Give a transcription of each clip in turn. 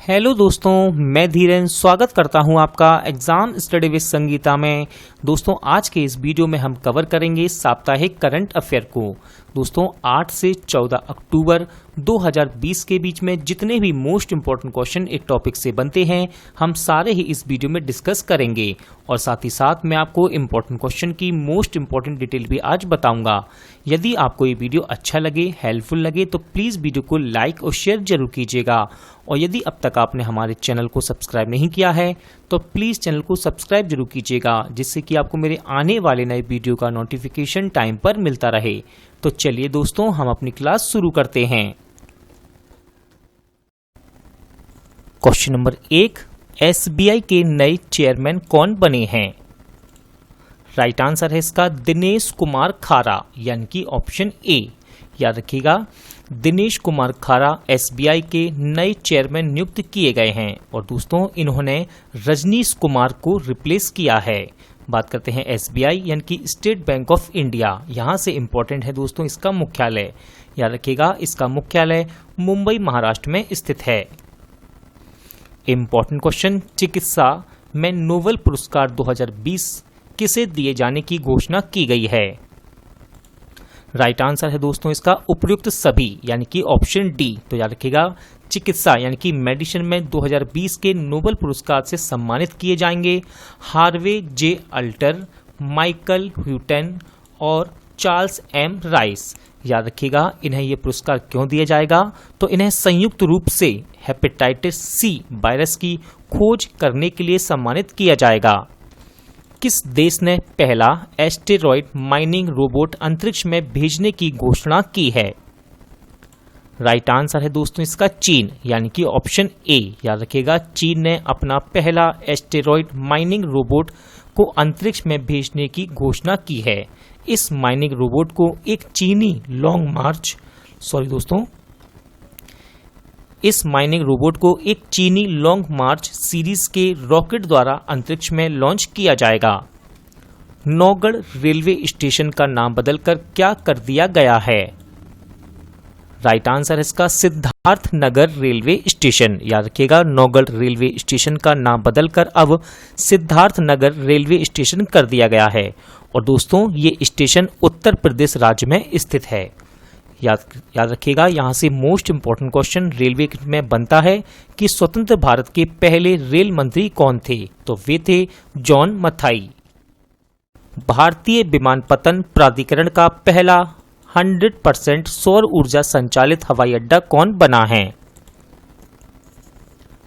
Hello दोस्तों, मैं धीरेन स्वागत करता हूं आपका एग्जाम स्टडी विद संगीता में। दोस्तों, आज के इस वीडियो में हम कवर करेंगे साप्ताहिक करंट अफेयर को। दोस्तों, 8 से 14 अक्टूबर 2020 के बीच में जितने भी मोस्ट इंपॉर्टेंट क्वेश्चन एक टॉपिक से बनते हैं, हम सारे ही इस वीडियो में डिस्कस करेंगे और साथ ही साथ मैं आपको इंपॉर्टेंट क्वेश्चन की मोस्ट इंपॉर्टेंट डिटेल भी आज बताऊंगा। यदि आपको ये वीडियो अच्छा लगे, हेल्पफुल लगे, तो प्लीज़ वीडियो को लाइक और शेयर जरूर कीजिएगा। और यदि अब तक आपने हमारे चैनल को सब्सक्राइब नहीं किया है तो प्लीज़ चैनल को सब्सक्राइब जरूर कीजिएगा, जिससे कि आपको मेरे आने वाले नए वीडियो का नोटिफिकेशन टाइम पर मिलता रहे। तो चलिए दोस्तों, हम अपनी क्लास शुरू करते हैं। क्वेश्चन नंबर 1, एसबीआई के नए चेयरमैन कौन बने हैं? राइट आंसर है इसका दिनेश कुमार खारा, यानी कि ऑप्शन ए। याद रखिएगा, दिनेश कुमार खारा एसबीआई के नए चेयरमैन नियुक्त किए गए हैं और दोस्तों इन्होंने रजनीश कुमार को रिप्लेस किया है। बात करते हैं एसबीआई यानी कि स्टेट बैंक ऑफ इंडिया। यहाँ से इंपॉर्टेंट है दोस्तों इसका मुख्यालय। याद रखिएगा, इसका मुख्यालय मुंबई महाराष्ट्र में स्थित है। इंपॉर्टेंट क्वेश्चन, चिकित्सा में नोबेल पुरस्कार 2020 किसे दिए जाने की घोषणा की गई है? राइट आंसर है दोस्तों इसका उपयुक्त सभी, यानी कि ऑप्शन डी। तो याद रखिएगा, चिकित्सा यानी कि मेडिसिन में 2020 के नोबेल पुरस्कार से सम्मानित किए जाएंगे हार्वे जे अल्टर, माइकल ह्यूटन और चार्ल्स एम राइस। याद रखिएगा, इन्हें ये पुरस्कार क्यों दिया जाएगा? तो इन्हें संयुक्त रूप से हेपेटाइटिस सी वायरस की खोज करने के लिए सम्मानित किया जाएगा। किस देश ने पहला एस्टेरॉयड माइनिंग रोबोट अंतरिक्ष में भेजने की घोषणा की है? राइट आंसर है दोस्तों इसका चीन, यानी कि ऑप्शन ए। याद रखिएगा, चीन ने अपना पहला एस्टेरॉयड माइनिंग रोबोट को अंतरिक्ष में भेजने की घोषणा की है। इस माइनिंग रोबोट को एक चीनी लॉन्ग मार्च सीरीज के रॉकेट द्वारा अंतरिक्ष में लॉन्च किया जाएगा। नौगढ़ रेलवे स्टेशन का नाम बदलकर क्या कर दिया गया है? राइट आंसर है इसका सिद्धार्थ नगर रेलवे स्टेशन। याद रखिएगा, नौगढ़ रेलवे स्टेशन का नाम बदलकर अब सिद्धार्थ नगर रेलवे स्टेशन कर दिया गया है और दोस्तों ये स्टेशन उत्तर प्रदेश राज्य में स्थित है। याद रखिएगा, यहाँ से मोस्ट इंपॉर्टेंट क्वेश्चन रेलवे में बनता है कि स्वतंत्र भारत के पहले रेल मंत्री कौन थे? तो वे थे जॉन मथाई। भारतीय विमानपत्तन प्राधिकरण का पहला 100% सौर ऊर्जा संचालित हवाई अड्डा कौन बना है?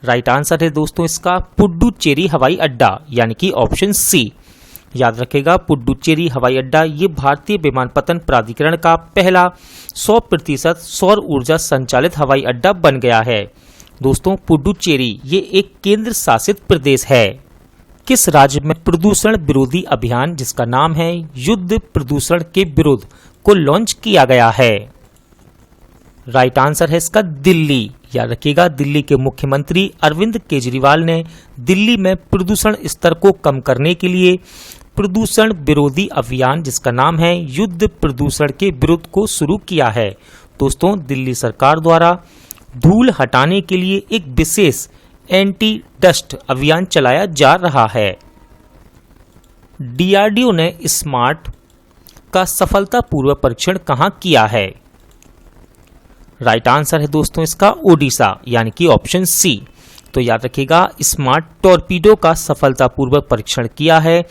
राइट आंसर है दोस्तों इसका पुडुचेरी हवाई अड्डा, यानी कि ऑप्शन सी। याद रखेगा, पुडुचेरी हवाई अड्डा ये भारतीय विमानपत्तन प्राधिकरण का पहला 100% सौर ऊर्जा संचालित हवाई अड्डा बन गया है। दोस्तों, पुडुचेरी ये एक केंद्र शासित प्रदेश है। किस राज्य में प्रदूषण विरोधी अभियान जिसका नाम है युद्ध प्रदूषण के विरुद्ध को लॉन्च किया गया है? राइट आंसर है इसका दिल्ली। याद रखिएगा, दिल्ली के मुख्यमंत्री अरविंद केजरीवाल ने दिल्ली में प्रदूषण स्तर को कम करने के लिए प्रदूषण विरोधी अभियान जिसका नाम है युद्ध प्रदूषण के विरुद्ध को शुरू किया है। दोस्तों, दिल्ली सरकार द्वारा धूल हटाने के लिए एक विशेष एंटी डस्ट अभियान चलाया जा रहा है। डीआरडीओ ने स्मार्ट का सफलतापूर्वक परीक्षण कहां किया है? राइट आंसर है दोस्तों इसका ओडिशा, यानी कि ऑप्शन सी। तो याद रखिएगा, स्मार्ट टॉर्पीडो का सफलतापूर्वक परीक्षण किया है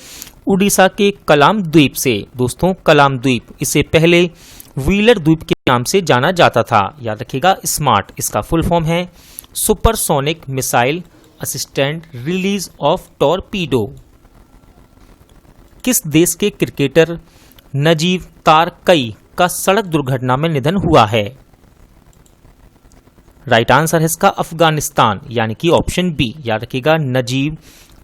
उड़ीसा के कलाम द्वीप से। दोस्तों, कलाम द्वीप इसे पहले व्हीलर द्वीप के नाम से जाना जाता था। याद रखिएगा, स्मार्ट इसका फुल फॉर्म है supersonic missile assistant release of torpedo. किस देश के क्रिकेटर नजीब तारकई का सड़क दुर्घटना में निधन हुआ है? राइट आंसर है इसका अफगानिस्तान, यानी कि ऑप्शन बी। याद रखिएगा, नजीब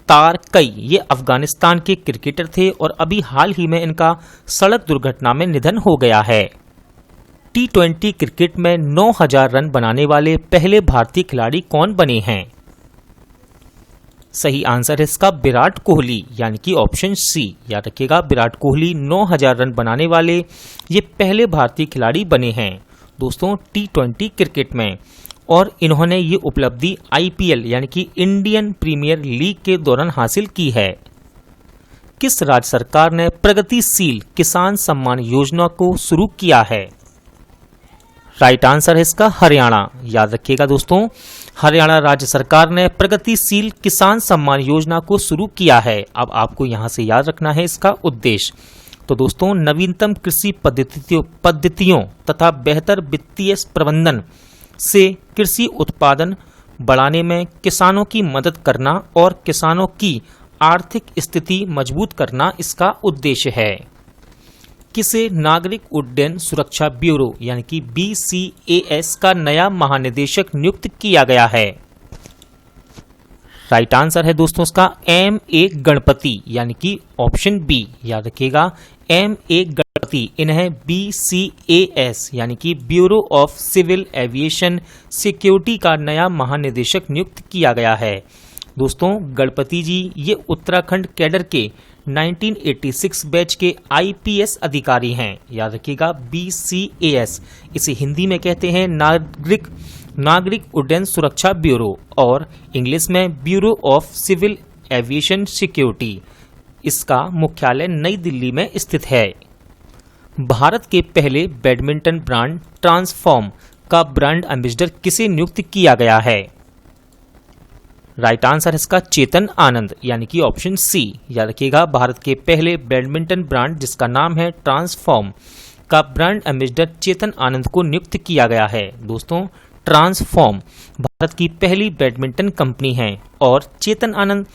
तारकई ये अफगानिस्तान के क्रिकेटर थे और अभी हाल ही में इनका सड़क दुर्घटना में निधन हो गया है। T20 क्रिकेट में 9000 रन बनाने वाले पहले भारतीय खिलाड़ी कौन बने हैं? सही आंसर है इसका विराट कोहली, यानी कि ऑप्शन सी। याद रखिएगा, विराट कोहली 9000 रन बनाने वाले ये पहले भारतीय खिलाड़ी बने हैं। दोस्तों, T20 क्रिकेट में और इन्होंने ये उपलब्धि IPL यानी कि इंडियन प्रीमियर लीग के दौरान हासिल की है। किस राज्य सरकार ने प्रगतिशील किसान सम्मान योजना को शुरू किया है? राइट आंसर है इसका हरियाणा। याद रखिएगा दोस्तों, हरियाणा राज्य सरकार ने प्रगतिशील किसान सम्मान योजना को शुरू किया है। अब आपको यहां से याद रखना है इसका उद्देश्य। तो दोस्तों, नवीनतम कृषि पद्धतियों तथा बेहतर वित्तीय प्रबंधन से कृषि उत्पादन बढ़ाने में किसानों की मदद करना और किसानों की आर्थिक स्थिति मजबूत करना इसका उद्देश्य है। किसे नागरिक उड्डयन सुरक्षा ब्यूरो यानी कि BCAS का नया महानिदेशक नियुक्त किया गया है? राइट आंसर है दोस्तों इसका MA गणपति यानी कि ऑप्शन बी। याद रखिएगा, MA गणपति, इन्हें BCAS यानी कि bureau of civil aviation security का नया महानिदेशक नियुक्त किया गया है। दोस्तों, गणपति जी ये उत्तराखंड कैडर के 1986 बैच के IPS अधिकारी हैं। याद रखिएगा, BCAS इसे हिंदी में कहते हैं नागरिक उड्डयन सुरक्षा ब्यूरो और इंग्लिश में bureau of civil aviation security. इसका मुख्यालय नई दिल्ली में स्थित है। भारत के पहले बैडमिंटन ब्रांड ट्रांसफॉर्म का ब्रांड एम्बेसडर किसे नियुक्त किया गया है? राइट आंसर है इसका चेतन आनंद यानी कि ऑप्शन सी। याद रखिएगा, भारत के पहले बैडमिंटन ब्रांड जिसका नाम है ट्रांसफॉर्म का ब्रांड एम्बेसडर चेतन आनंद को नियुक्त किया गया है। दोस्तों, ट्रांसफॉर्म भारत की पहली बैडमिंटन कंपनी है और चेतन आनंद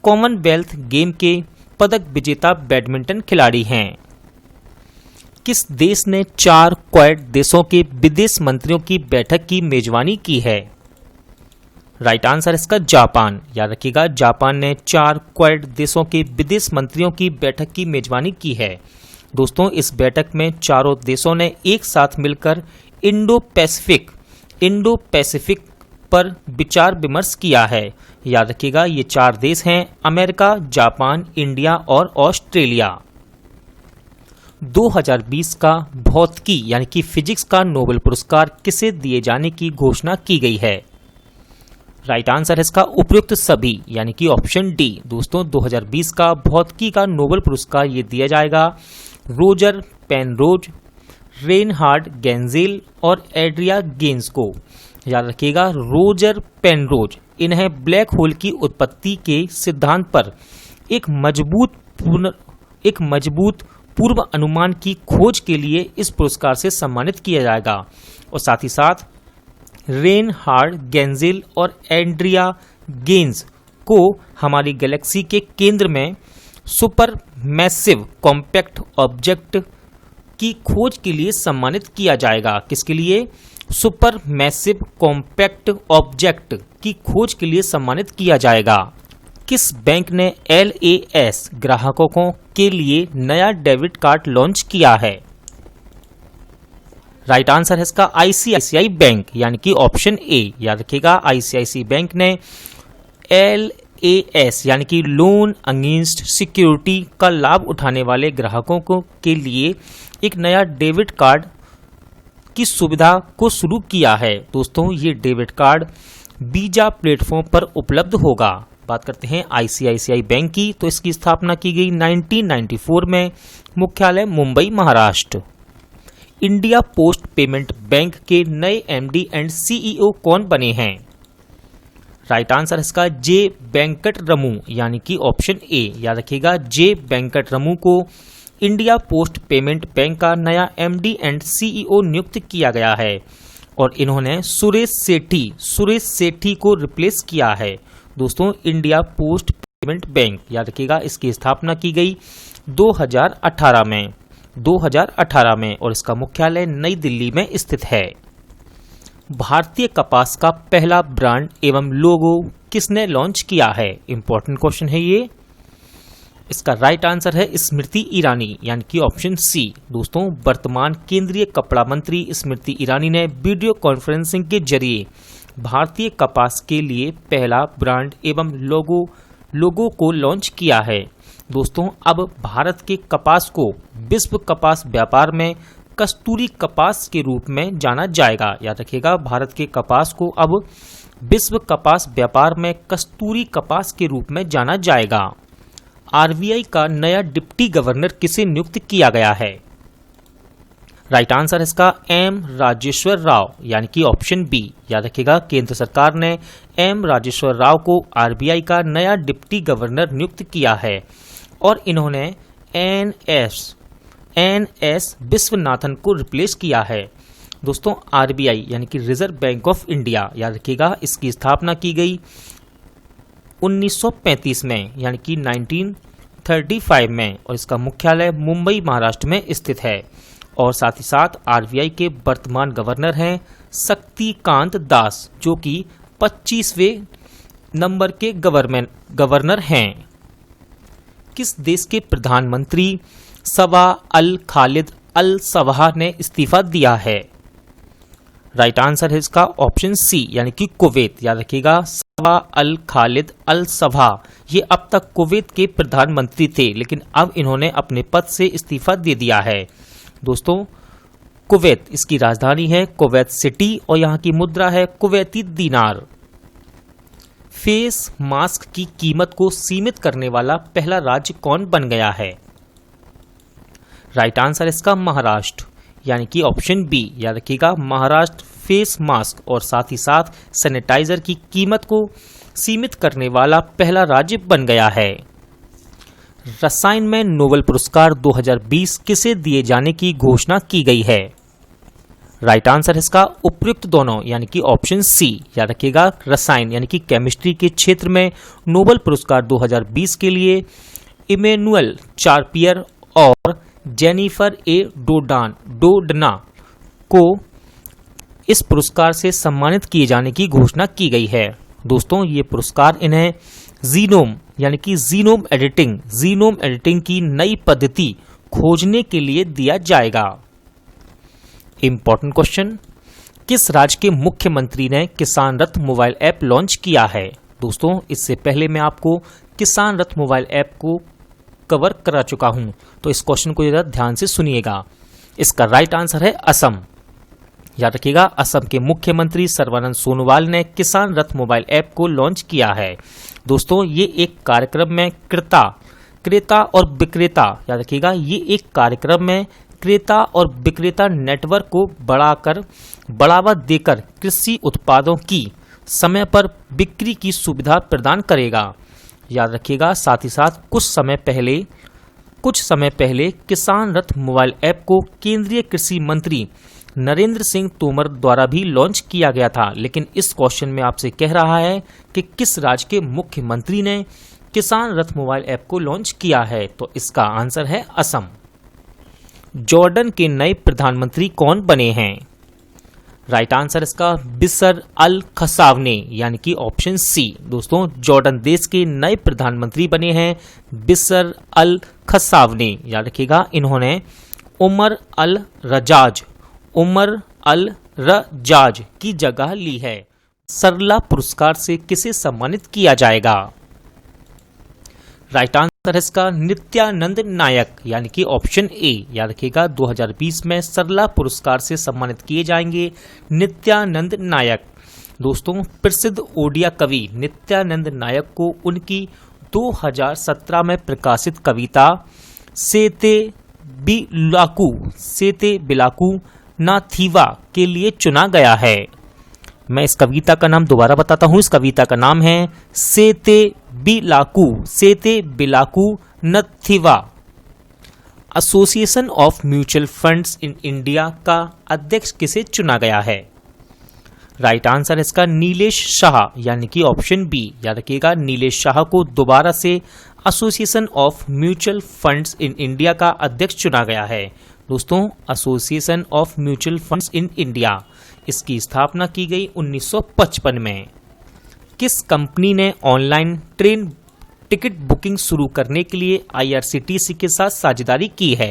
कॉमनवेल्थ गेम के पदक विजेता बैडमिंटन खिलाड़ी हैं। किस देश ने 4 क्वाड देशों के विदेश मंत्रियों की बैठक की मेजबानी की है? राइट आंसर इसका जापान। याद रखिएगा, जापान ने 4 क्वाड देशों के विदेश मंत्रियों की बैठक की मेजबानी की है। दोस्तों, इस बैठक में चारों देशों ने एक साथ मिलकर इंडो पैसिफिक पर विचार विमर्श किया है। याद रखिएगा, ये 4 देश हैं अमेरिका, जापान, इंडिया और ऑस्ट्रेलिया। 2020 का भौतिकी यानी कि फिजिक्स का नोबेल पुरस्कार किसे दिए जाने की घोषणा की गई है? राइट आंसर है इसका उपयुक्त सभी यानी कि ऑप्शन डी। दोस्तों, 2020 का भौतिकी का नोबेल पुरस्कार ये दिया जाएगा रोजर पेनरोज, रेनहार्ड गेंजेल और एड्रिया गेंस को। याद रखिएगा, रोजर पेनरोज, इन्हें ब्लैक होल की उत्पत्ति के सिद्धांत पर एक मजबूत पूर्व अनुमान की खोज के लिए इस पुरस्कार से सम्मानित किया जाएगा। और साथ ही साथ रेनहार्ड गेंजेल और एंड्रिया गेंस को हमारी गैलेक्सी के केंद्र में सुपर मैसिव कॉम्पैक्ट ऑब्जेक्ट की खोज के लिए सम्मानित किया जाएगा। किसके लिए? सुपर मैसिव कॉम्पैक्ट ऑब्जेक्ट की खोज के लिए सम्मानित किया जाएगा। किस बैंक ने LAS ग्राहकों के लिए नया डेबिट कार्ड लॉन्च किया है? राइट आंसर है इसका ICICI बैंक यानी कि ऑप्शन ए। याद रखिएगा, ICICI बैंक ने LAS यानी कि लोन अगेंस्ट सिक्योरिटी का लाभ उठाने वाले ग्राहकों के लिए एक नया डेबिट कार्ड की सुविधा को शुरू किया है। दोस्तों, ये डेबिट कार्ड वीजा प्लेटफॉर्म पर उपलब्ध होगा। बात करते हैं ICICI बैंक की, तो इसकी स्थापना की गई 1994 में, मुख्यालय Mumbai, Maharashtra. India post payment bank के नए MD एंड CEO कौन बने हैं? राइट आंसर इसका J वेंकटरमू यानी कि ऑप्शन ए। याद रखिएगा, J वेंकटरमू को इंडिया पोस्ट पेमेंट बैंक का नया MD एंड CEO नियुक्त किया गया है और इन्होंने सुरेश सेठी को रिप्लेस किया है। दोस्तों, इंडिया पोस्ट पेमेंट बैंक, याद रखिएगा, इसकी स्थापना की गई 2018 में और इसका मुख्यालय नई दिल्ली में स्थित है। भारतीय कपास का पहला ब्रांड एवं लोगो किसने लॉन्च किया है? इंपॉर्टेंट क्वेश्चन है ये। इसका राइट आंसर है स्मृति ईरानी यानी कि ऑप्शन सी। दोस्तों, वर्तमान केंद्रीय कपड़ा मंत्री स्मृति ईरानी ने वीडियो कॉन्फ्रेंसिंग के जरिए भारतीय कपास के लिए पहला ब्रांड एवं लोगो को लॉन्च किया है। दोस्तों, अब भारत के कपास को विश्व कपास व्यापार में कस्तूरी कपास के रूप में जाना जाएगा। याद रखिएगा, भारत के कपास को अब विश्व कपास व्यापार में कस्तूरी कपास के रूप में जाना जाएगा। आरबीआई का नया डिप्टी गवर्नर किसे नियुक्त किया गया है? राइट आंसर इसका एम राजेश्वर राव, यानी कि ऑप्शन बी। याद रखिएगा, केंद्र सरकार ने एम राजेश्वर राव को आरबीआई का नया डिप्टी गवर्नर नियुक्त किया है और इन्होंने एन.एस. विश्वनाथन को रिप्लेस किया है। दोस्तों, आरबीआई यानी कि रिजर्व बैंक ऑफ इंडिया, याद रखिएगा, इसकी स्थापना की गई 1935 में, यानी कि 1935 में, और इसका मुख्यालय मुंबई महाराष्ट्र में स्थित है। और साथ ही साथ आरबीआई के वर्तमान गवर्नर हैं शक्तिकांत दास, जो कि 25वें नंबर के गवर्नर हैं। किस देश के प्रधानमंत्री सबा अल खालिद अल सबाह ने इस्तीफा दिया है? राइट आंसर है इसका ऑप्शन सी, यानी कि कुवैत। याद रखिएगा, सबा अल खालिद अल सबाह ये अब तक कुवैत के प्रधानमंत्री थे, लेकिन अब इन्होंने अपने पद से इस्तीफा दे दिया है। दोस्तों, कुवैत, इसकी राजधानी है कुवैत सिटी और यहाँ की मुद्रा है कुवैती दीनार। फेस मास्क की कीमत को सीमित करने वाला पहला राज्य कौन बन गया है? राइट आंसर इसका महाराष्ट्र, यानी कि ऑप्शन बी। याद रखिएगा, महाराष्ट्र फेस मास्क और साथ ही साथ सैनिटाइजर की कीमत को सीमित करने वाला पहला राज्य बन गया है। रसायन में नोबेल पुरस्कार 2020 किसे दिए जाने की घोषणा की गई है? राइट आंसर इसका उपयुक्त दोनों, यानी कि ऑप्शन सी। याद रखिएगा, रसायन यानी कि केमिस्ट्री के क्षेत्र में नोबेल पुरस्कार 2020 के लिए इमैनुअल चार्पियर और जेनिफर ए डोडना को इस पुरस्कार से सम्मानित किए जाने की घोषणा की गई है। दोस्तों, ये पुरस्कार इन्हें जीनोम यानी कि जीनोम एडिटिंग की नई पद्धति खोजने के लिए दिया जाएगा। इंपॉर्टेंट क्वेश्चन, किस राज्य के मुख्यमंत्री ने किसान रथ मोबाइल ऐप लॉन्च किया है? दोस्तों, इससे पहले मैं आपको किसान रथ मोबाइल ऐप को कवर करा चुका हूं, तो इस क्वेश्चन को जरा ध्यान से सुनिएगा। इसका राइट आंसर है असम। याद रखिएगा, असम के मुख्यमंत्री सर्बानंद सोनोवाल ने किसान रथ मोबाइल ऐप को लॉन्च किया है। दोस्तों, ये एक कार्यक्रम में क्रेता और विक्रेता, याद रखिएगा, ये एक कार्यक्रम में क्रेता और विक्रेता नेटवर्क को बढ़ावा देकर कृषि उत्पादों की समय पर बिक्री की सुविधा प्रदान करेगा। याद रखिएगा, साथ ही साथ कुछ समय पहले किसान रथ मोबाइल ऐप को केंद्रीय कृषि मंत्री नरेंद्र सिंह तोमर द्वारा भी लॉन्च किया गया था, लेकिन इस क्वेश्चन में आपसे कह रहा है कि किस राज्य के मुख्यमंत्री ने किसान रथ मोबाइल ऐप को लॉन्च किया है, तो इसका आंसर है असम। जॉर्डन के नए प्रधानमंत्री कौन बने हैं? राइट आंसर इसका बिसर अल खसावने, यानी कि ऑप्शन सी। दोस्तों, जॉर्डन देश के नए प्रधानमंत्री बने हैं बिसर अल खसावने। याद रखिएगा, इन्होंने उमर अल रजाज की जगह ली है। सरला पुरस्कार से किसे सम्मानित किया जाएगा? राइट आंसर इसका नित्यानंद नायक, यानी कि ऑप्शन ए। याद रखिएगा, 2020 में सरला पुरस्कार से सम्मानित किए जाएंगे नित्यानंद नायक। दोस्तों, प्रसिद्ध ओडिया कवि नित्यानंद नायक को उनकी 2017 में प्रकाशित कविता सेते बिलाकू नाथीवा के लिए चुना गया है। मैं इस कविता का नाम दोबारा बताता हूं। इस कविता का नाम है सेते बिलाकू नथीवा। Association of Mutual Funds in India का अध्यक्ष किसे चुना गया है? राइट आंसर इसका नीलेश शाह, यानी कि ऑप्शन बी। याद रखिएगा, नीलेश शाह को दोबारा से association of Mutual Funds in India का अध्यक्ष चुना गया है। दोस्तों, association of Mutual Funds in India, इसकी स्थापना की गई 1955 में। किस कंपनी ने ऑनलाइन ट्रेन टिकट बुकिंग शुरू करने के लिए आईआरसीटीसी के साथ साझेदारी की है?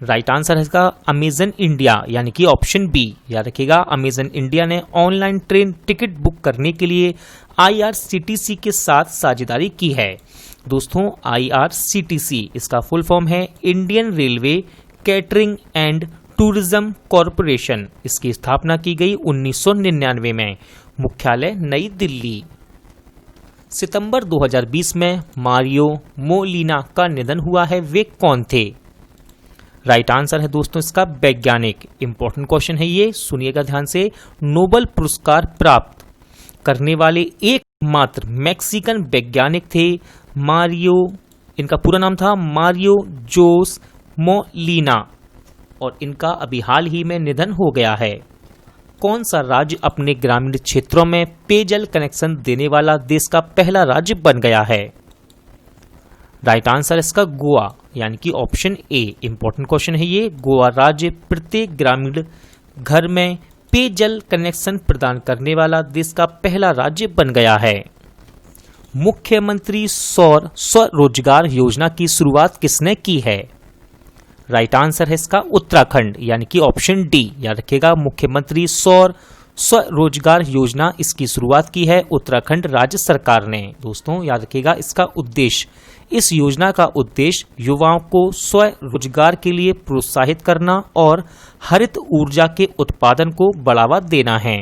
राइट आंसर है इसका अमेजन इंडिया, यानी कि ऑप्शन बी। याद रखिएगा, अमेजन इंडिया ने ऑनलाइन ट्रेन टिकट बुक करने के लिए आईआरसीटीसी के साथ साझेदारी की है। दोस्तों, आईआरसीटीसी इसका फुल फॉर्म है Indian railway catering and tourism corporation, इसकी स्थापना की गई 1999 में, मुख्यालय नई दिल्ली। सितंबर 2020 में मारियो मोलिना का निधन हुआ है, वे कौन थे? राइट आंसर है दोस्तों इसका वैज्ञानिक। इंपॉर्टेंट क्वेश्चन है ये, सुनिएगा ध्यान से। नोबेल पुरस्कार प्राप्त करने वाले एकमात्र मैक्सिकन वैज्ञानिक थे मारियो, इनका पूरा नाम था मारियो जोस मोलिना, और इनका अभी हाल ही में निधन हो गया है। कौन सा राज्य अपने ग्रामीण क्षेत्रों में पेयजल कनेक्शन देने वाला देश का पहला राज्य बन गया है? राइट आंसर इसका गोवा, यानी कि ऑप्शन ए। इंपॉर्टेंट क्वेश्चन है ये। गोवा राज्य प्रत्येक ग्रामीण घर में पेयजल कनेक्शन प्रदान करने वाला देश का पहला राज्य बन गया है। मुख्यमंत्री सौर स्वरोजगार योजना की शुरुआत किसने की है? राइट आंसर है इसका उत्तराखंड, यानी कि ऑप्शन डी। याद रखिएगा, मुख्यमंत्री सौर स्वरोजगार योजना, इसकी शुरुआत की है उत्तराखंड राज्य सरकार ने। दोस्तों याद रखिएगा, इसका उद्देश्य, इस योजना का उद्देश्य युवाओं को स्वरोजगार के लिए प्रोत्साहित करना और हरित ऊर्जा के उत्पादन को बढ़ावा देना है।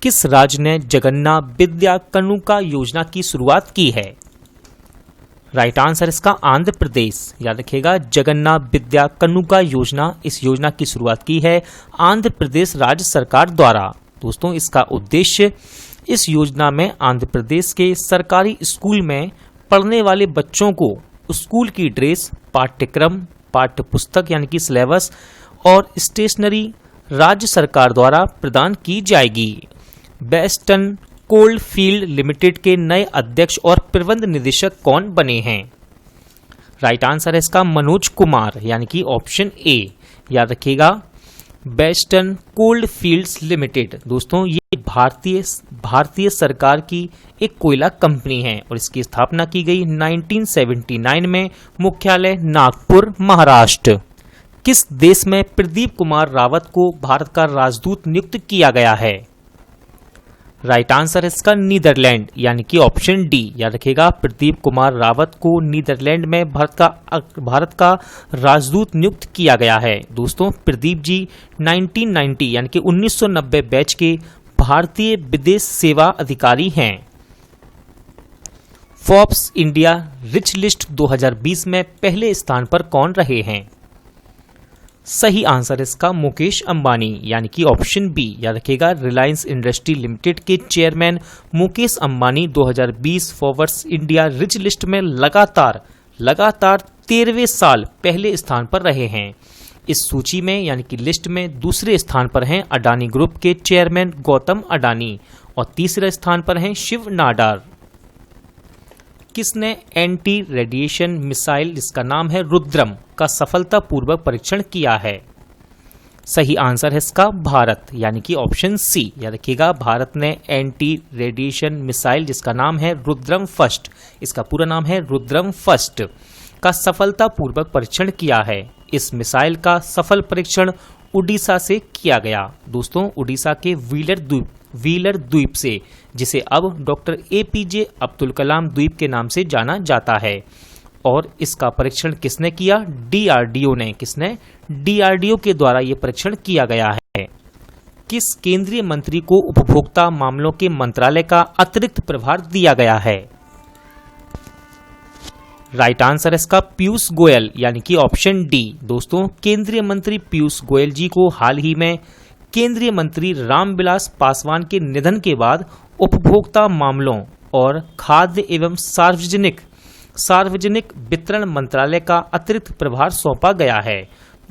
किस राज्य ने जगन्ना विद्या कानुका योजना की शुरुआत की है? राइट आंसर इसका आंध्र प्रदेश। याद रखिएगा, जगन्ना विद्या कानुका योजना, इस योजना की शुरुआत की है आंध्र प्रदेश राज्य सरकार द्वारा। दोस्तों इसका उद्देश्य, इस योजना में आंध्र प्रदेश के सरकारी स्कूल में पढ़ने वाले बच्चों को स्कूल की ड्रेस, पाठ्यक्रम, पाठ्य पुस्तक यानी कि सिलेबस और स्टेशनरी राज्य सरकार द्वारा प्रदान की जाएगी। वेस्टर्न कोलफील्ड लिमिटेड के नए अध्यक्ष और प्रबंध निदेशक कौन बने हैं? राइट आंसर है इसका मनोज कुमार, यानी कि ऑप्शन ए। याद रखिएगा, वेस्टर्न कोलफील्ड्स लिमिटेड, दोस्तों ये भारतीय सरकार की एक कोयला कंपनी है और इसकी स्थापना की गई 1979 में, मुख्यालय नागपुर महाराष्ट्र। किस देश में प्रदीप कुमार रावत को भारत का राजदूत नियुक्त किया गया है? राइट आंसर है इसका नीदरलैंड, यानी कि ऑप्शन डी। याद रखिएगा, प्रदीप कुमार रावत को नीदरलैंड में भारत का राजदूत नियुक्त किया गया है। दोस्तों प्रदीप जी 1990 यानी कि 1990 बैच के भारतीय विदेश सेवा अधिकारी हैं। फोर्ब्स इंडिया रिच लिस्ट 2020 में पहले स्थान पर कौन रहे हैं? सही आंसर इसका मुकेश अंबानी, यानी कि ऑप्शन बी। याद रखिएगा, रिलायंस इंडस्ट्री लिमिटेड के chairman Mukesh Ambani 2020 Forbes India rich list में लगातार 13वें साल पहले स्थान पर रहे हैं। इस सूची में यानी कि लिस्ट में दूसरे स्थान पर हैं अडानी ग्रुप के चेयरमैन गौतम अडानी और तीसरे स्थान पर हैं शिव नाडार। किसने एंटी रेडिएशन मिसाइल, जिसका नाम है रुद्रम, का सफलतापूर्वक परीक्षण किया है? सही आंसर है इसका भारत, यानी कि ऑप्शन सी। याद रखिएगा, भारत ने एंटी रेडिएशन मिसाइल, जिसका नाम है रुद्रम फर्स्ट, इसका पूरा नाम है रुद्रम फर्स्ट, का सफलतापूर्वक परीक्षण किया है। इस मिसाइल का सफल परीक्षण उड़ीसा से किया गया। दोस्तों उड़ीसा के व्हीलर द्वीप से, जिसे अब डॉक्टर APJ अब्दुल कलाम द्वीप के नाम से जाना जाता है। और इसका परीक्षण किसने किया? DRDO ने। किसने? DRDO के द्वारा यह परीक्षण किया गया है। किस केंद्रीय मंत्री को उपभोक्ता मामलों के मंत्रालय का अतिरिक्त प्रभार दिया गया है? राइट आंसर है इसका पीयूष गोयल, यानी कि ऑप्शन डी। दोस्तों केंद्रीय मंत्री पीयूष गोयल जी को हाल ही में केंद्रीय मंत्री रामविलास पासवान के निधन के बाद उपभोक्ता मामलों और खाद्य एवं सार्वजनिक वितरण मंत्रालय का अतिरिक्त प्रभार सौंपा गया है।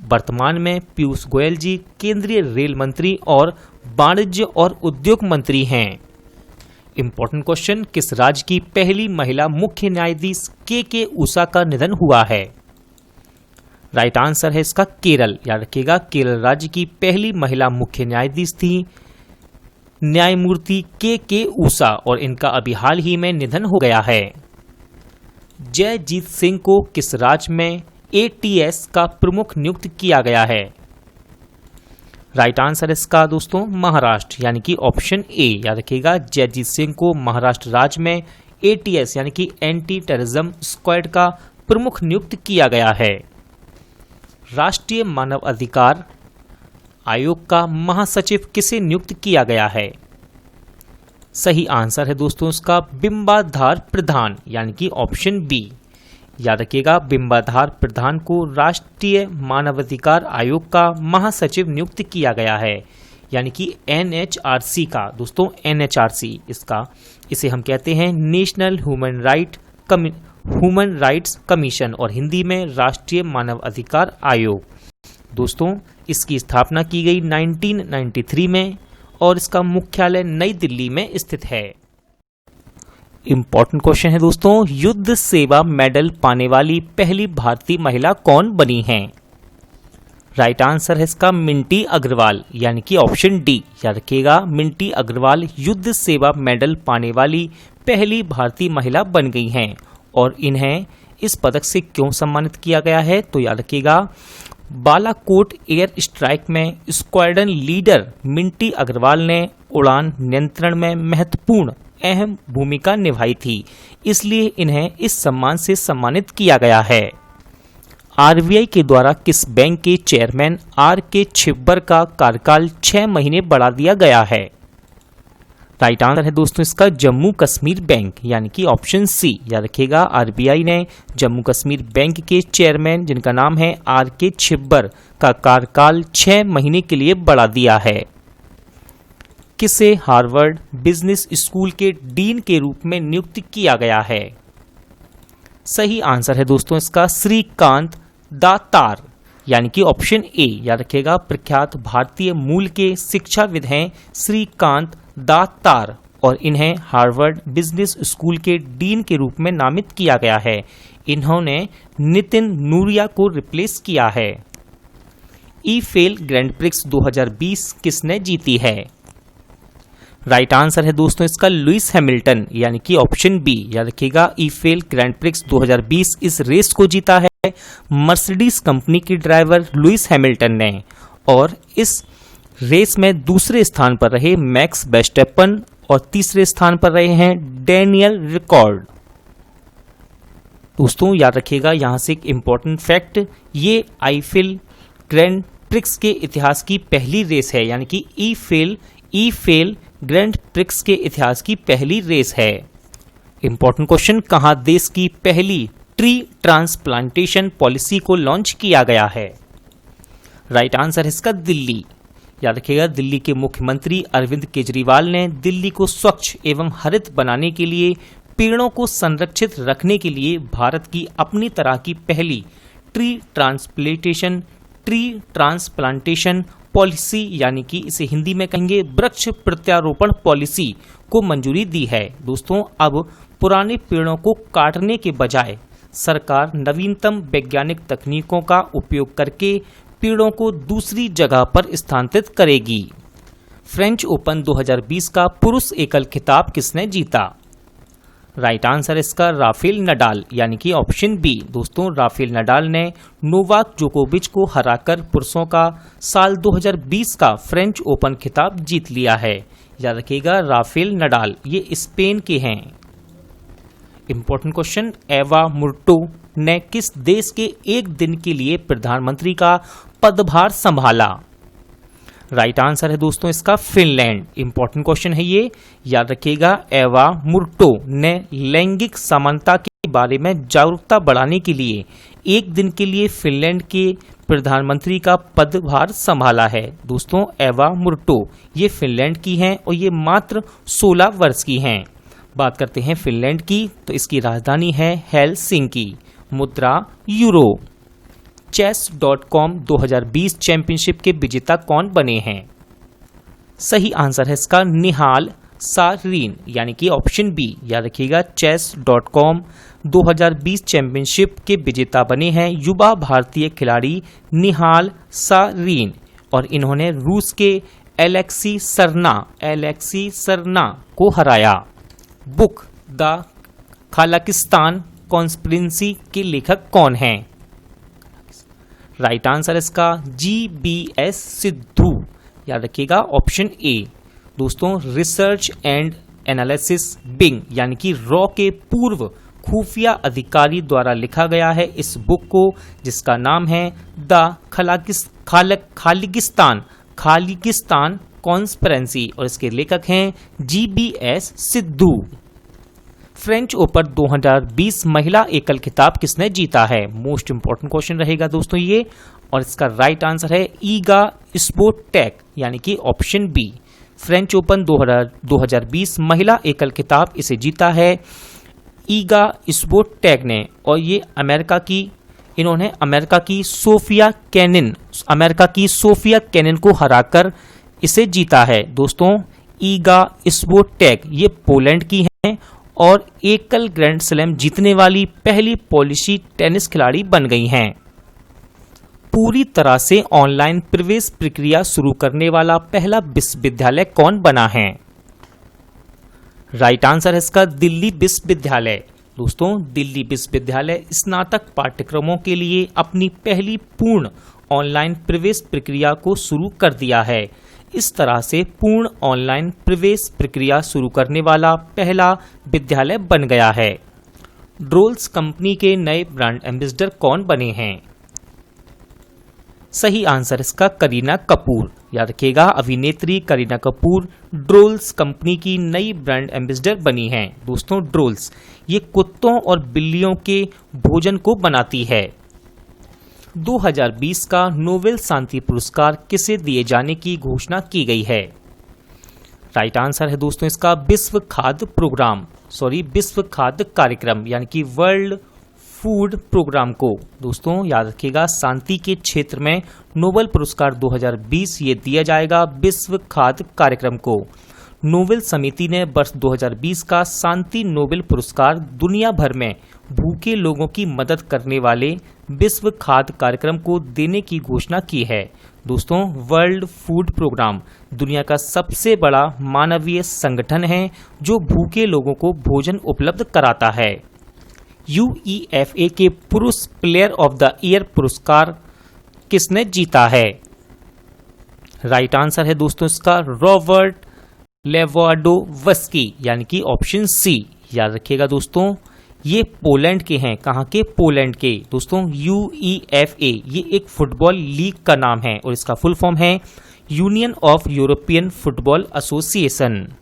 वर्तमान में पीयूष गोयल जी केंद्रीय रेल मंत्री और वाणिज्य और उद्योग मंत्री हैं। इंपॉर्टेंट क्वेश्चन, किस राज्य की पहली महिला मुख्य न्यायाधीश के उषा का निधन हुआ है? राइट आंसर है इसका केरल। याद रखिएगा, केरल राज्य की पहली महिला मुख्य न्यायाधीश थी न्यायमूर्ति के उषा और इनका अभी हाल ही में निधन हो गया है। जयजीत सिंह को किस राज्य में ATS का प्रमुख नियुक्त किया गया है? राइट आंसर इसका दोस्तों महाराष्ट्र, यानी कि ऑप्शन ए। याद रखिएगा, जयजीत सिंह को महाराष्ट्र राज्य में ATS यानी कि एंटी टेररिज्म स्क्वाड का प्रमुख नियुक्त किया गया है। राष्ट्रीय मानव अधिकार आयोग का महासचिव किसे नियुक्त किया गया है? सही आंसर है दोस्तों इसका बिंबाधार प्रधान यानी कि ऑप्शन बी। याद रखिएगा, बिंबाधार प्रधान को राष्ट्रीय मानवाधिकार आयोग का महासचिव नियुक्त किया गया है, यानी कि NHRC का। दोस्तों NHRC इसे हम कहते हैं नेशनल ह्यूमन राइट्स कमीशन और हिंदी में राष्ट्रीय मानव अधिकार आयोग। दोस्तों इसकी स्थापना की गई 1993 में और इसका मुख्यालय नई दिल्ली में स्थित है। इंपॉर्टेंट क्वेश्चन है दोस्तों, युद्ध सेवा मेडल पाने वाली पहली भारतीय महिला कौन बनी है? राइट आंसर है इसका मिंटी अग्रवाल यानी कि ऑप्शन डी। याद रखिएगा, मिंटी अग्रवाल युद्ध सेवा मेडल पाने वाली पहली भारतीय महिला बन गई हैं। और इन्हें इस पदक से क्यों सम्मानित किया गया है? तो याद रखिएगा, बालाकोट एयर स्ट्राइक में स्क्वाड्रन लीडर मिंटी अग्रवाल ने उड़ान नियंत्रण में महत्वपूर्ण अहम भूमिका निभाई थी, इसलिए इन्हें इस सम्मान से सम्मानित किया गया है। RBI के द्वारा किस बैंक के चेयरमैन R.K. छिब्बर का कार्यकाल 6 महीने बढ़ा दिया गया है? राइट आंसर है दोस्तों इसका जम्मू कश्मीर बैंक यानी कि ऑप्शन सी। याद रखिएगा, RBI ने जम्मू कश्मीर बैंक के चेयरमैन जिनका नाम है R.K. छिब्बर का कार्यकाल 6 महीने के लिए बढ़ा दिया है। किसे हार्वर्ड बिजनेस स्कूल के डीन के रूप में नियुक्त किया गया है? सही आंसर है दोस्तों इसका श्रीकांत दातार यानी कि ऑप्शन ए। याद रखिएगा, प्रख्यात भारतीय मूल के शिक्षाविद हैं श्रीकांत दातार और इन्हें हार्वर्ड बिजनेस स्कूल के डीन के रूप में नामित किया गया है। इन्होंने नितिन नूरिया को रिप्लेस किया है। ईफेल ग्रैंड प्रिक्स 2020 किसने जीती है? राइट आंसर है दोस्तों इसका लुइस हैमिल्टन यानी कि ऑप्शन बी। याद रखिएगा, ईफेल ग्रैंड प्रिक्स 2020 इस रेस को जीता है मर्सिडीज कंपनी के ड्राइवर लुइस हैमिल्टन ने और इस रेस में दूसरे स्थान पर रहे मैक्स वर्स्टेपन और तीसरे स्थान पर रहे हैं डैनियल रिकॉर्ड। दोस्तों याद रखिएगा, यहां से एक इंपॉर्टेंट फैक्ट, ये ईफेल ग्रैंड प्रिक्स के इतिहास की पहली रेस है, यानी कि ईफेल ग्रैंड प्रिक्स के इतिहास की पहली रेस है। इंपॉर्टेंट क्वेश्चन, कहां देश की पहली ट्री ट्रांसप्लांटेशन पॉलिसी को लॉन्च किया गया है? राइट आंसर है इसका दिल्ली। याद रखिएगा, दिल्ली के मुख्यमंत्री अरविंद केजरीवाल ने दिल्ली को स्वच्छ एवं हरित बनाने के लिए पेड़ों को संरक्षित रखने के लिए भारत की अपनी तरह की पहली ट्री ट्रांसप्लांटेशन पॉलिसी यानी कि इसे हिंदी में कहेंगे वृक्ष प्रत्यारोपण पॉलिसी को मंजूरी दी है। दोस्तों अब पुराने पेड़ों को काटने के बजाय सरकार नवीनतम वैज्ञानिक तकनीकों का उपयोग करके पेड़ों को दूसरी जगह पर स्थानांतरित करेगी। फ्रेंच ओपन 2020 का पुरुष एकल खिताब किसने जीता? राइट आंसर इसका राफेल नडाल यानी कि ऑप्शन बी। दोस्तों राफेल नडाल ने नोवाक जोकोविच को हराकर पुरुषों का साल 2020 का फ्रेंच ओपन खिताब जीत लिया है। याद रखिएगा, राफेल नडाल ये स्पेन के हैं। इंपॉर्टेंट क्वेश्चन, एवा मुर्टो ने किस देश के एक दिन के लिए प्रधानमंत्री का पदभार संभाला? राइट आंसर है दोस्तों इसका फिनलैंड। इंपॉर्टेंट क्वेश्चन है ये, याद रखिएगा, एवा मुर्टो ने लैंगिक समानता के बारे में जागरूकता बढ़ाने के लिए एक दिन के लिए फिनलैंड के प्रधानमंत्री का पदभार संभाला है। दोस्तों एवा मुर्टो ये फिनलैंड की हैं और ये मात्र 16 वर्ष की हैं। बात करते हैं फिनलैंड की, तो इसकी राजधानी है हेलसिंकी, मुद्रा यूरो। chess.com 2020 चैंपियनशिप के विजेता कौन बने हैं? सही आंसर है इसका निहाल सारीन यानी कि ऑप्शन बी। याद रखिएगा, chess.com 2020 चैंपियनशिप के विजेता बने हैं युवा भारतीय खिलाड़ी निहाल सारीन और इन्होंने रूस के एलेक्सी सरना को हराया। बुक द खालाकिस्तान कॉन्स्पिरेसी के लेखक कौन हैं? राइट आंसर इसका GBS सिद्धू। याद रखिएगा, ऑप्शन ए। दोस्तों रिसर्च एंड एनालिसिस विंग यानी कि रॉ के पूर्व खुफिया अधिकारी द्वारा लिखा गया है इस बुक को, जिसका नाम है द खालिगिस्तान कॉन्स्पिरेंसी, और इसके लेखक हैं GBS सिद्धू। फ्रेंच ओपन 2020 महिला एकल खिताब किसने जीता है? मोस्ट इंपॉर्टेंट क्वेश्चन रहेगा दोस्तों ये, और इसका राइट आंसर है ईगा स्विएटेक यानी कि ऑप्शन बी। फ्रेंच ओपन 2020 महिला एकल खिताब इसे जीता है ईगा स्विएटेक ने, और ये इन्होंने अमेरिका की सोफिया केनिन को हराकर इसे जीता है। दोस्तों ईगा स्विएटेक ये पोलैंड की हैं और एकल ग्रैंड स्लैम जीतने वाली पहली पॉलिश टेनिस खिलाड़ी बन गई हैं। पूरी तरह से ऑनलाइन प्रवेश प्रक्रिया शुरू करने वाला पहला विश्वविद्यालय कौन बना है? राइट आंसर है इसका दिल्ली विश्वविद्यालय। दोस्तों दिल्ली विश्वविद्यालय स्नातक पाठ्यक्रमों के लिए अपनी पहली पूर्ण ऑनलाइन प्रवेश प्रक्रिया को शुरू कर दिया है। इस तरह से पूर्ण ऑनलाइन प्रवेश प्रक्रिया शुरू करने वाला पहला विद्यालय बन गया है। ड्रोल्स कंपनी के नए ब्रांड एम्बेसडर कौन बने हैं? सही आंसर इसका करीना कपूर। याद रखिएगा अभिनेत्री करीना कपूर ड्रोल्स कंपनी की नई ब्रांड एम्बेसडर बनी हैं। दोस्तों ड्रोल्स ये कुत्तों और बिल्लियों के भोजन को बनाती है। 2020 का नोबेल शांति पुरस्कार किसे दिए जाने की घोषणा की गई है? राइट आंसर है दोस्तों इसका विश्व खाद्य कार्यक्रम यानी कि वर्ल्ड फूड प्रोग्राम को। दोस्तों याद रखिएगा शांति के क्षेत्र में नोबेल पुरस्कार 2020 ये दिया जाएगा विश्व खाद्य कार्यक्रम को। नोबेल समिति ने वर्ष 2020 का शांति नोबेल पुरस्कार दुनिया भर में भूखे लोगों की मदद करने वाले विश्व खाद्य कार्यक्रम को देने की घोषणा की है। दोस्तों वर्ल्ड फूड प्रोग्राम दुनिया का सबसे बड़ा मानवीय संगठन है जो भूखे लोगों को भोजन उपलब्ध कराता है। UEFA के पुरुष प्लेयर ऑफ द ईयर पुरस्कार किसने जीता है? राइट आंसर है दोस्तों इसका रॉबर्ट लेवांडोव्स्की यानी कि ऑप्शन सी। याद रखिएगा दोस्तों ये पोलैंड के हैं। कहाँ के? पोलैंड के। दोस्तों UEFA ये एक फुटबॉल लीग का नाम है और इसका फुल फॉर्म है union of European football association.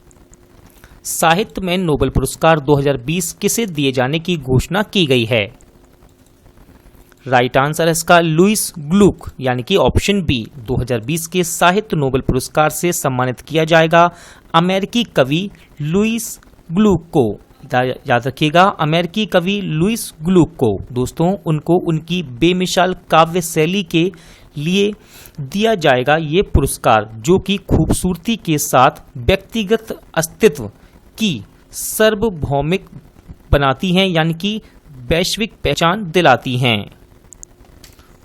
साहित्य में नोबेल पुरस्कार 2020 किसे दिए जाने की घोषणा की गई है? राइट आंसर है इसका लुइस ग्लुक यानी कि ऑप्शन बी। 2020 के साहित्य नोबेल पुरस्कार से सम्मानित किया जाएगा अमेरिकी कवि लुइस ग्लुक को। याद रखिएगा अमेरिकी कवि लुइस ग्लुक को। दोस्तों उनको उनकी बेमिसाल काव्य शैली के लिए दिया जाएगा ये पुरस्कार, जो कि खूबसूरती के साथ व्यक्तिगत अस्तित्व की सार्वभौमिक बनाती हैं यानी कि वैश्विक पहचान दिलाती हैं।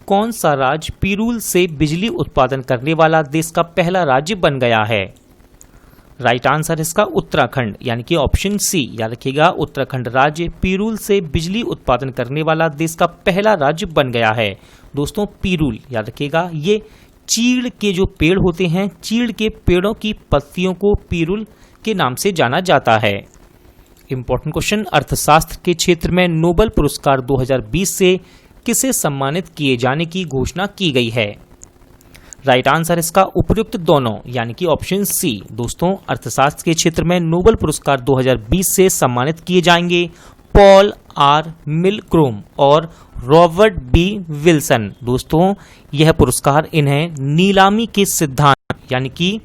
कौन सा राज्य पिरूल से बिजली उत्पादन करने वाला देश का पहला राज्य बन गया है? राइट आंसर इसका उत्तराखंड यानी कि ऑप्शन सी। याद रखिएगा उत्तराखंड राज्य पिरूल से बिजली उत्पादन करने वाला देश का पहला राज्य बन गया है। दोस्तों पिरूल याद रखिएगा ये चीड़ के जो पेड़ होते हैं, चीड़ के पेड़ों की पत्तियों को पिरूल के नाम से जाना जाता है। इंपॉर्टेंट क्वेश्चन अर्थशास्त्र के क्षेत्र में नोबेल पुरस्कार 2020 से किसे सम्मानित किए जाने की घोषणा की गई है? राइट आंसर इसका उपयुक्त दोनों यानी कि ऑप्शन सी। दोस्तों अर्थशास्त्र के क्षेत्र में नोबेल पुरस्कार 2020 से सम्मानित किए जाएंगे पॉल आर मिलग्रोम और रॉबर्ट बी विल्सन। दोस्तों यह पुरस्कार इन्हें नीलामी के सिद्धांत यानी कि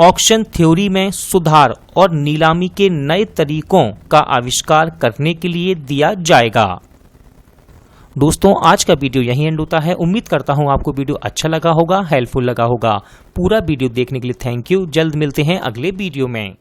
ऑक्शन थ्योरी में सुधार और नीलामी के नए तरीकों का आविष्कार करने के लिए दिया जाएगा। दोस्तों आज का वीडियो यहीं एंड होता है। उम्मीद करता हूं आपको वीडियो अच्छा लगा होगा, हेल्पफुल लगा होगा। पूरा वीडियो देखने के लिए थैंक यू। जल्द मिलते हैं अगले वीडियो में।